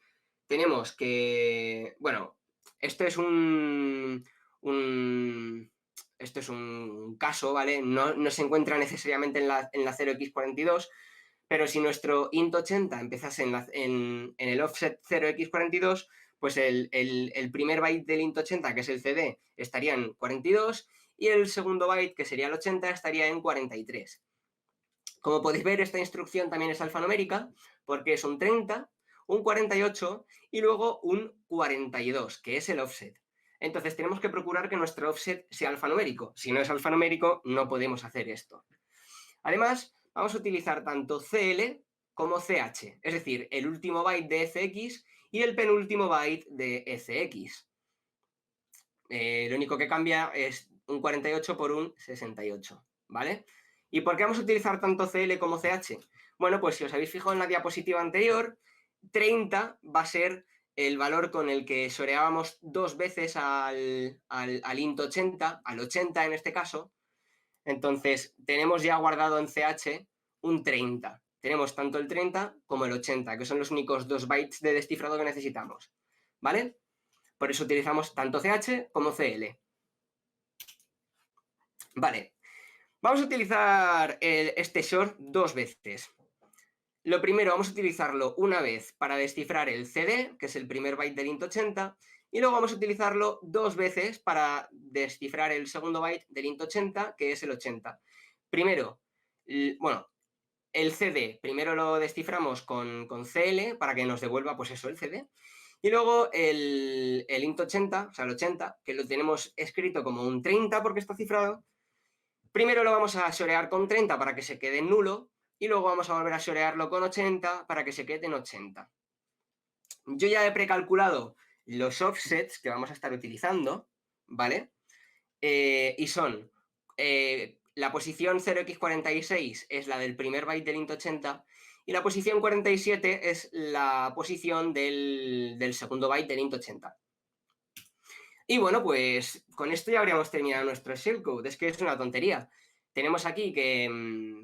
Tenemos que, bueno, esto es esto es un caso, ¿vale? No se encuentra necesariamente en la 0x42, pero si nuestro int80 empezase en el offset 0x42, pues el primer byte del int80, que es el CD, estaría en 42 y el segundo byte, que sería el 80, estaría en 43. Como podéis ver, esta instrucción también es alfanumérica porque es un 30, un 48 y luego un 42, que es el offset. Entonces tenemos que procurar que nuestro offset sea alfanumérico. Si no es alfanumérico, no podemos hacer esto. Además, vamos a utilizar tanto CL como CH, es decir, el último byte de ECX y el penúltimo byte de ECX. Lo único que cambia es un 48 por un 68, ¿vale? ¿Y por qué vamos a utilizar tanto CL como CH? Bueno, pues si os habéis fijado en la diapositiva anterior, 30 va a ser el valor con el que soreábamos dos veces al int 80, al 80 en este caso. Entonces, tenemos ya guardado en CH un 30. Tenemos tanto el 30 como el 80, que son los únicos 2 bytes de descifrado que necesitamos, ¿vale? Por eso utilizamos tanto CH como CL. Vale, vamos a utilizar este short dos veces. Lo primero, vamos a utilizarlo una vez para descifrar el CD, que es el primer byte del int80, y luego vamos a utilizarlo dos veces para descifrar el segundo byte del int80, que es el 80. Primero, bueno, el CD, primero lo desciframos con CL para que nos devuelva, pues eso, el CD. Y luego el int80, o sea, el 80, que lo tenemos escrito como un 30 porque está cifrado. Primero lo vamos a shorear con 30 para que se quede en nulo y luego vamos a volver a shorearlo con 80 para que se quede en 80. Yo ya he precalculado los offsets que vamos a estar utilizando, ¿vale? Y son, la posición 0x46 es la del primer byte del int80 y la posición 47 es la posición del segundo byte del int80. Y bueno, pues con esto ya habríamos terminado nuestro shellcode. Es que es una tontería. Tenemos aquí que,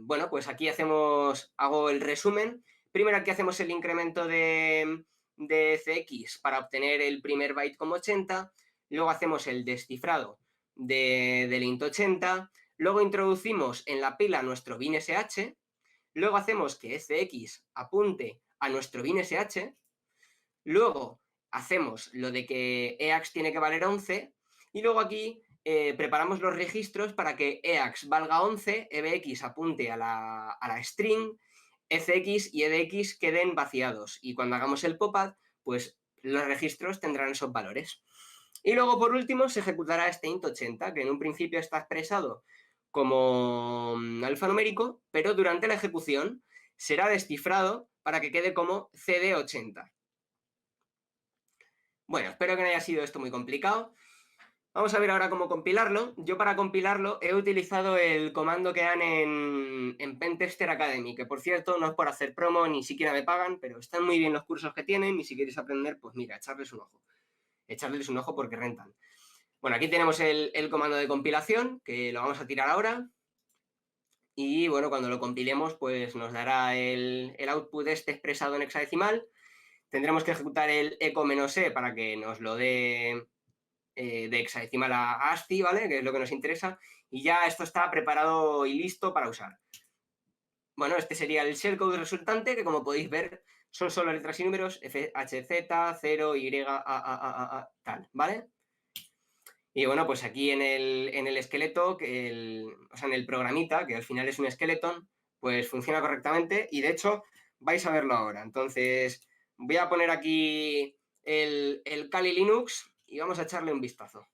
bueno, pues aquí hago el resumen. Primero aquí hacemos el incremento de CX para obtener el primer byte como 80. Luego hacemos el descifrado del int80. Luego introducimos en la pila nuestro bin SH. Luego hacemos que ECX apunte a nuestro bin SH. Luego hacemos lo de que EAX tiene que valer 11 y luego aquí preparamos los registros para que EAX valga 11, EBX apunte a la string, ECX y EDX queden vaciados y cuando hagamos el pop-add, pues los registros tendrán esos valores. Y luego por último se ejecutará este int80 que en un principio está expresado como alfanumérico, pero durante la ejecución será descifrado para que quede como CD80. Bueno, espero que no haya sido esto muy complicado. Vamos a ver ahora cómo compilarlo. Yo para compilarlo he utilizado el comando que dan en Pentester Academy, que por cierto no es por hacer promo, ni siquiera me pagan, pero están muy bien los cursos que tienen y si queréis aprender, pues mira, echarles un ojo. Echarles un ojo porque rentan. Bueno, aquí tenemos el comando de compilación, que lo vamos a tirar ahora. Y bueno, cuando lo compilemos, pues nos dará el output este expresado en hexadecimal. Tendremos que ejecutar el eco-e para que nos lo dé de hexadecimal a ASCII, ¿vale? Que es lo que nos interesa. Y ya esto está preparado y listo para usar. Bueno, este sería el shellcode resultante, que como podéis ver son solo letras y números, FHZ, 0, Y, A, tal, ¿vale? Y bueno, pues aquí en el esqueleto, o sea, en el programita, que al final es un skeleton, pues funciona correctamente y de hecho vais a verlo ahora. Entonces voy a poner aquí el Kali Linux y vamos a echarle un vistazo.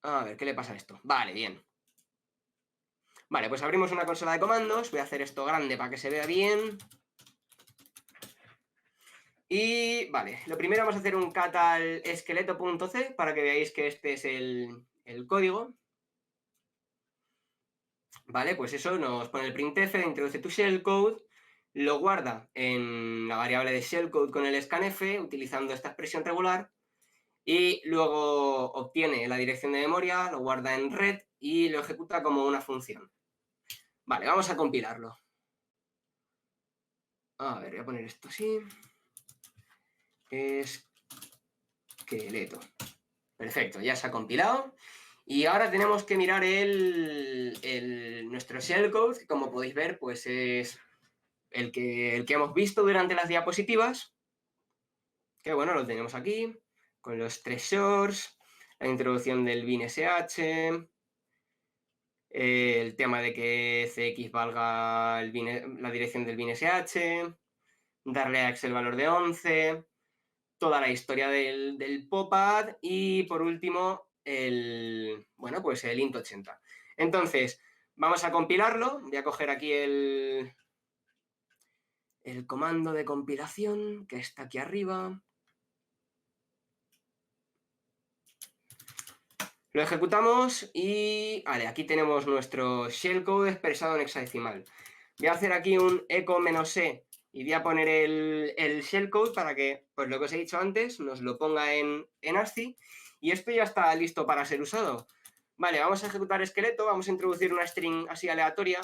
A ver, ¿qué le pasa a esto? Vale, bien. Vale, pues abrimos una consola de comandos. Voy a hacer esto grande para que se vea bien. Y vale, lo primero vamos a hacer un cat al esqueleto.c para que veáis que este es el código. Vale, pues eso nos pone el printf, introduce tu shellcode, lo guarda en la variable de shellcode con el scanf utilizando esta expresión regular y luego obtiene la dirección de memoria, lo guarda en red y lo ejecuta como una función. Vale, vamos a compilarlo. A ver, voy a poner esto así. Esqueleto. Perfecto, ya se ha compilado. Y ahora tenemos que mirar nuestro shellcode, que como podéis ver, pues es el que hemos visto durante las diapositivas. Que bueno, lo tenemos aquí, con los 3 shorts, la introducción del binsh, el tema de que cx valga la dirección del binsh, darle a x el valor de 11, toda la historia del popad y por último bueno, pues el int80. Entonces, vamos a compilarlo. Voy a coger aquí el comando de compilación que está aquí arriba. Lo ejecutamos y vale, aquí tenemos nuestro shellcode expresado en hexadecimal. Voy a hacer aquí un echo-e y voy a poner el shellcode para que, pues lo que os he dicho antes, nos lo ponga en ASCII y esto ya está listo para ser usado. Vale, vamos a ejecutar esqueleto, vamos a introducir una string así aleatoria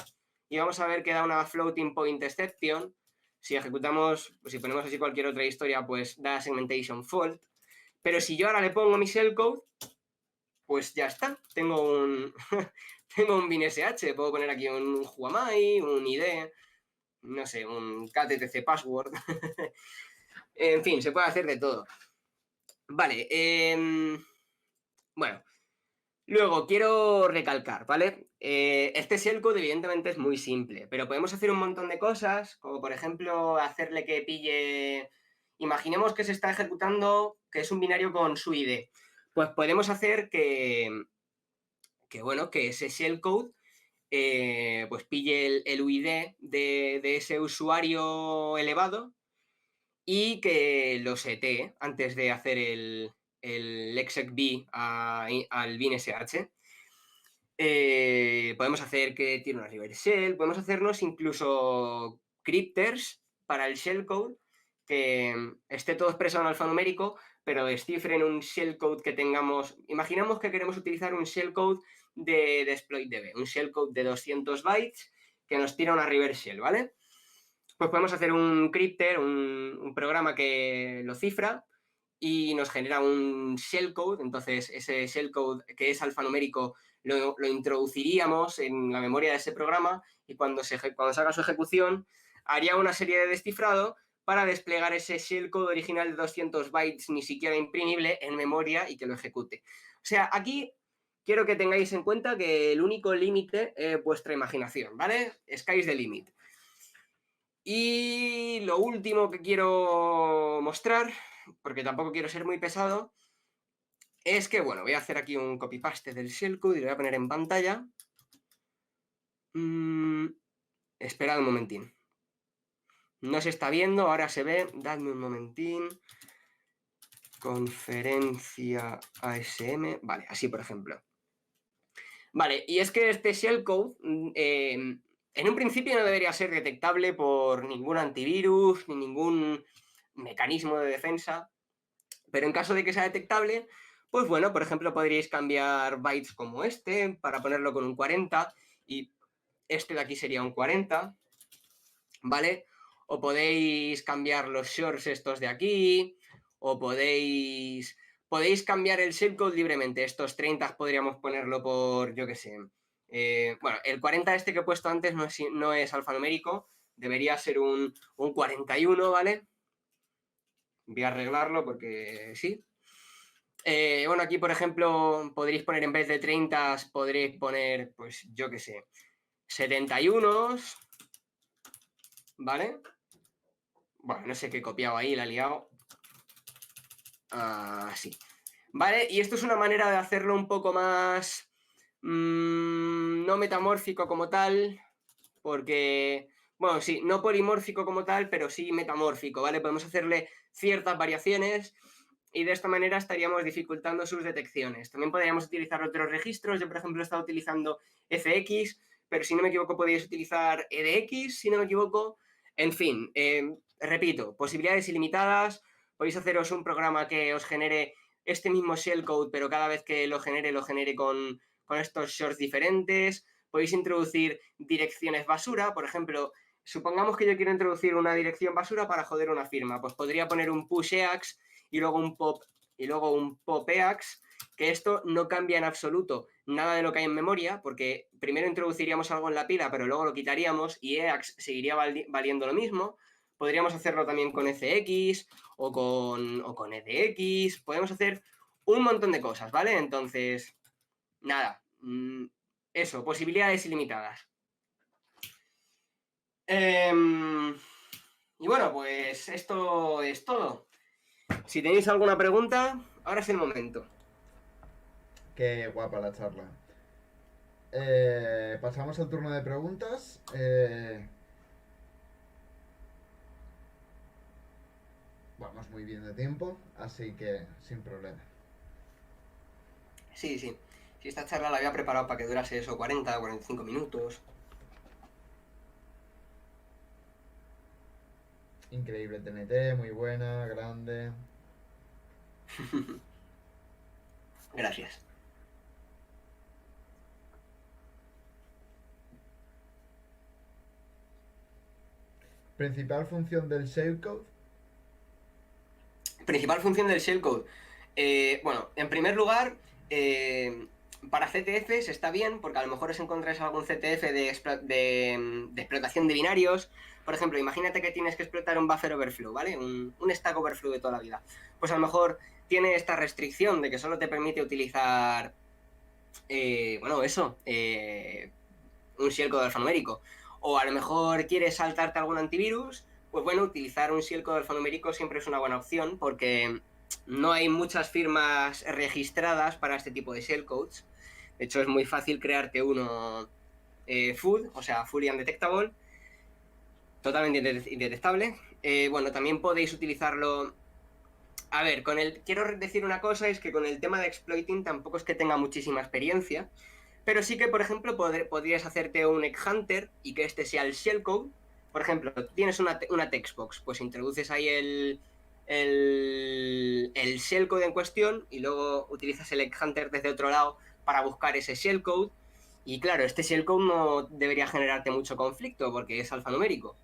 y vamos a ver que da una floating point exception. Si ejecutamos, pues si ponemos así cualquier otra historia, pues da segmentation fault. Pero si yo ahora le pongo mi shellcode, pues ya está. Tengo un tengo un binsh, puedo poner aquí un juamai, un id, no sé, un kttc password. En fin, se puede hacer de todo. Vale, bueno, luego quiero recalcar, ¿vale? Este shellcode evidentemente es muy simple, pero podemos hacer un montón de cosas, como por ejemplo hacerle que pille... Imaginemos que se está ejecutando, que es un binario con su id. Pues podemos hacer bueno, que ese shellcode pues pille el UID de ese usuario elevado y que lo setee antes de hacer el execb al binsh. Podemos hacer que tiene una reverse shell, podemos hacernos incluso crypters para el shellcode que esté todo expresado en alfanumérico, pero descifre en un shellcode que tengamos. Imaginamos que queremos utilizar un shellcode de exploitdb, un shellcode de 200 bytes que nos tira una reverse shell, ¿vale? Pues podemos hacer un crypter, un programa que lo cifra y nos genera un shellcode. Entonces, ese shellcode que es alfanumérico lo introduciríamos en la memoria de ese programa y cuando se haga su ejecución haría una serie de descifrado para desplegar ese shellcode original de 200 bytes ni siquiera imprimible en memoria y que lo ejecute. O sea, aquí quiero que tengáis en cuenta que el único límite es vuestra imaginación, ¿vale? Sky's the limit. Y lo último que quiero mostrar, porque tampoco quiero ser muy pesado, es que, bueno, voy a hacer aquí un copy-paste del shellcode y lo voy a poner en pantalla. Esperad un momentín. No se está viendo, ahora se ve. Dadme un momentín. Conferencia ASM. Vale, así por ejemplo. Vale, y es que este shellcode en un principio no debería ser detectable por ningún antivirus ni ningún mecanismo de defensa, pero en caso de que sea detectable, pues bueno, por ejemplo, podríais cambiar bytes como este para ponerlo con un 40 y este de aquí sería un 40, ¿vale? O podéis cambiar los shorts estos de aquí, o podéis cambiar el shellcode libremente. Estos 30 podríamos ponerlo por, yo qué sé. Bueno, el 40 este que he puesto antes no es alfanumérico, debería ser un 41, ¿vale? Voy a arreglarlo porque sí. Bueno, aquí, por ejemplo, podréis poner en vez de 30, podréis poner, pues, yo qué sé, 71, ¿vale? Bueno, no sé qué he copiado ahí, la he liado. Así. ¿Vale? Y esto es una manera de hacerlo un poco más no metamórfico como tal, porque bueno, sí, no polimórfico como tal, pero sí metamórfico, ¿vale? Podemos hacerle ciertas variaciones y de esta manera estaríamos dificultando sus detecciones. También podríamos utilizar otros registros. Yo, por ejemplo, he estado utilizando FX, pero si no me equivoco podéis utilizar EDX, si no me equivoco. En fin, repito, posibilidades ilimitadas. Podéis haceros un programa que os genere este mismo shellcode, pero cada vez que lo genere con estos shorts diferentes. Podéis introducir direcciones basura, por ejemplo, supongamos que yo quiero introducir una dirección basura para joder una firma, pues podría poner un push Eax y luego un pop Eax, que esto no cambia en absoluto nada de lo que hay en memoria, porque primero introduciríamos algo en la pila, pero luego lo quitaríamos y Eax seguiría valiendo lo mismo. Podríamos hacerlo también con ECX o con EDX, podemos hacer un montón de cosas, ¿vale? Entonces, nada, eso, posibilidades ilimitadas. Y bueno, pues esto es todo. Si tenéis alguna pregunta, ahora es el momento. Qué guapa la charla. Pasamos al turno de preguntas. Vamos muy bien de tiempo, así que sin problema. Sí, sí. Si esta charla la había preparado para que durase eso 40 o 45 minutos. Increíble TNT, muy buena, grande. Gracias. Principal función del shellcode. Principal función del shellcode. Bueno, en primer lugar, para CTFs está bien, porque a lo mejor os encontráis algún CTF de explotación de binarios. Por ejemplo, imagínate que tienes que explotar un buffer overflow, ¿vale? Un stack overflow de toda la vida. Pues a lo mejor tiene esta restricción de que solo te permite utilizar, un shellcode alfanumérico. O a lo mejor quieres saltarte algún antivirus, pues bueno, utilizar un shellcode alfanumérico siempre es una buena opción porque no hay muchas firmas registradas para este tipo de shellcodes. De hecho, es muy fácil crearte uno full, o sea, fully undetectable, totalmente indetectable. Bueno, también podéis utilizarlo. A ver, quiero decir una cosa, es que con el tema de exploiting tampoco es que tenga muchísima experiencia, pero sí que, por ejemplo, podrías hacerte un egg hunter y que este sea el shellcode. Por ejemplo, tienes una textbox, pues introduces ahí el shellcode en cuestión y luego utilizas el egg hunter desde otro lado para buscar ese shellcode. Y claro, este shellcode no debería generarte mucho conflicto porque es alfanumérico.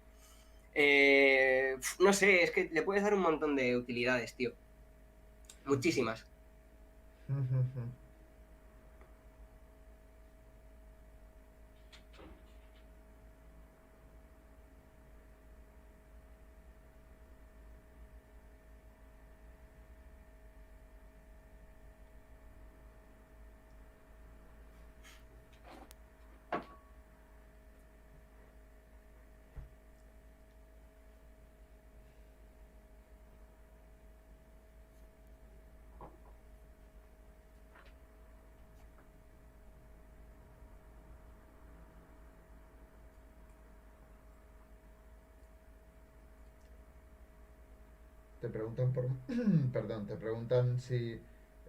No sé, es que le puedes dar un montón de utilidades, tío. Muchísimas. Te preguntan por... Perdón, te preguntan si...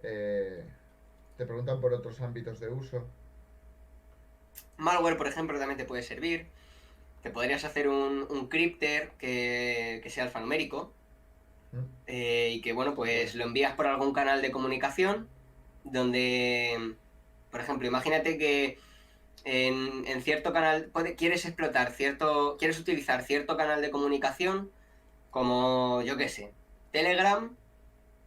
eh, te preguntan por otros ámbitos de uso. Malware, por ejemplo, también te puede servir. Te podrías hacer un crypter que sea alfanumérico y que, bueno, pues lo envías por algún canal de comunicación donde, por ejemplo, imagínate que en cierto canal quieres quieres utilizar cierto canal de comunicación como, yo qué sé, Telegram,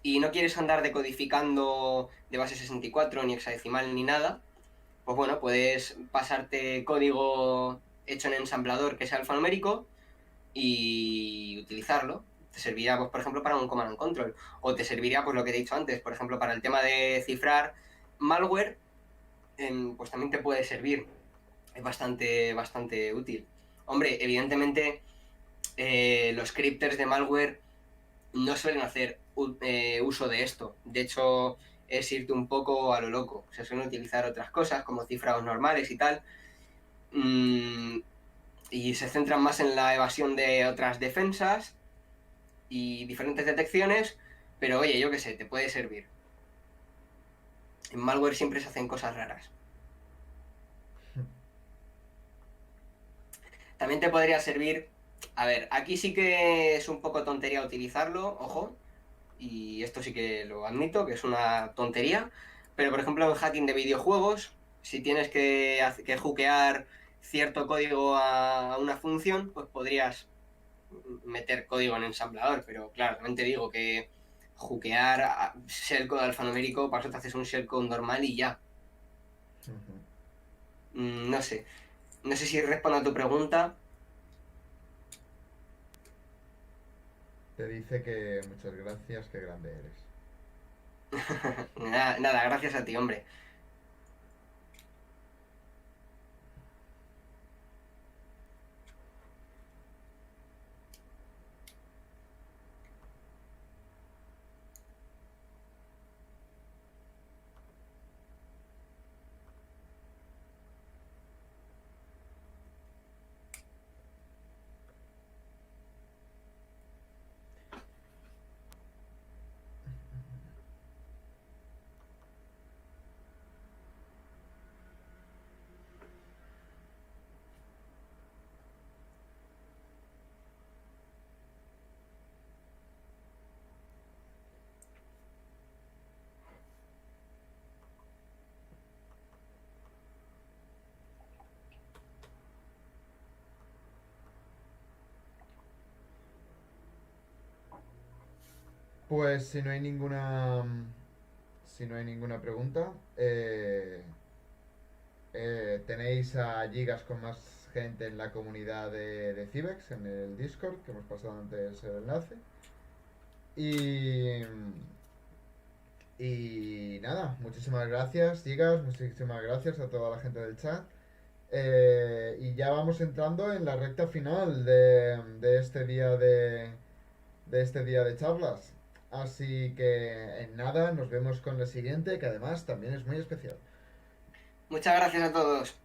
y no quieres andar decodificando de base 64 ni hexadecimal ni nada. Pues bueno, puedes pasarte código hecho en ensamblador que sea alfanumérico y utilizarlo. Te servirá, pues, por ejemplo, para un command and control. O te serviría, pues, lo que he dicho antes, por ejemplo, para el tema de cifrar malware, pues también te puede servir. Es bastante útil. Hombre, evidentemente, los crypters de malware no suelen hacer uso de esto. De hecho, es irte un poco a lo loco. Se suelen utilizar otras cosas como cifrados normales y tal. y se centran más en la evasión de otras defensas y diferentes detecciones, pero oye, yo qué sé, te puede servir. En malware siempre se hacen cosas raras. También te podría servir, a ver, aquí sí que es un poco tontería utilizarlo, ojo, y esto sí que lo admito, que es una tontería, pero por ejemplo en hacking de videojuegos, si tienes que hookear cierto código a una función, pues podrías meter código en ensamblador, pero claro, también te digo que hookear shellcode alfanumérico, para eso te haces un shellcode normal y ya. Ujú. No sé. No sé si respondo a tu pregunta. Te dice que muchas gracias, qué grande eres. Nada, nada, gracias a ti, hombre. Pues si no hay ninguna pregunta, tenéis a Gigas con más gente en la comunidad de Cibex, en el Discord, que hemos pasado antes el enlace. Y, y nada, muchísimas gracias, Gigas, muchísimas gracias a toda la gente del chat. Y ya vamos entrando en la recta final de este de este día de charlas. Así que en nada, nos vemos con la siguiente, que además también es muy especial. Muchas gracias a todos.